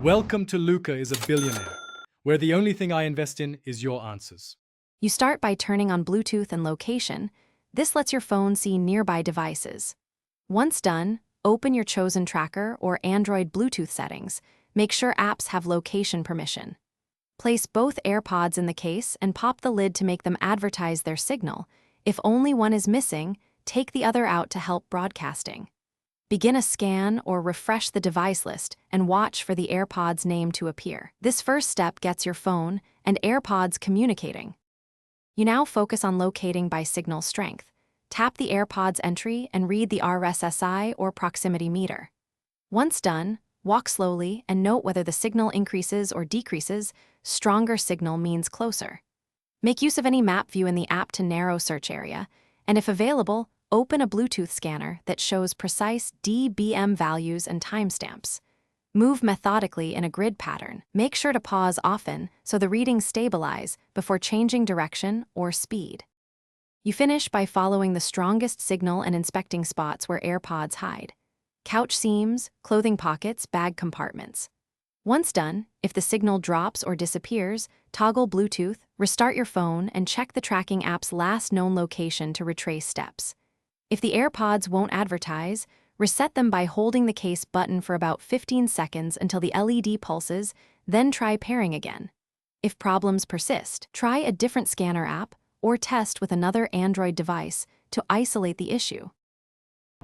Welcome to Luca is a Billionaire, where the only thing I invest in is your answers. You start by turning on Bluetooth and location. This lets your phone see nearby devices. Once done, open your chosen tracker or Android Bluetooth settings. Make sure apps have location permission. Place both AirPods in the case and pop the lid to make them advertise their signal. If only one is missing, take the other out to help broadcasting. Begin a scan or refresh the device list and watch for the AirPods name to appear. This first step gets your phone and AirPods communicating. You now focus on locating by signal strength. Tap the AirPods entry and read the RSSI or proximity meter. Once done, walk slowly and note whether the signal increases or decreases. Stronger signal means closer. Make use of any map view in the app to narrow search area, and if available, open a Bluetooth scanner that shows precise dBm values and timestamps. Move methodically in a grid pattern. Make sure to pause often so the readings stabilize before changing direction or speed. You finish by following the strongest signal and inspecting spots where AirPods hide: couch seams, clothing pockets, bag compartments. Once done, if the signal drops or disappears, toggle Bluetooth, restart your phone, and check the tracking app's last known location to retrace steps. If the AirPods won't advertise, reset them by holding the case button for about 15 seconds until the LED pulses, then try pairing again. If problems persist, try a different scanner app or test with another Android device to isolate the issue.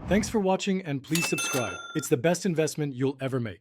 Thanks for watching and please subscribe. It's the best investment you'll ever make.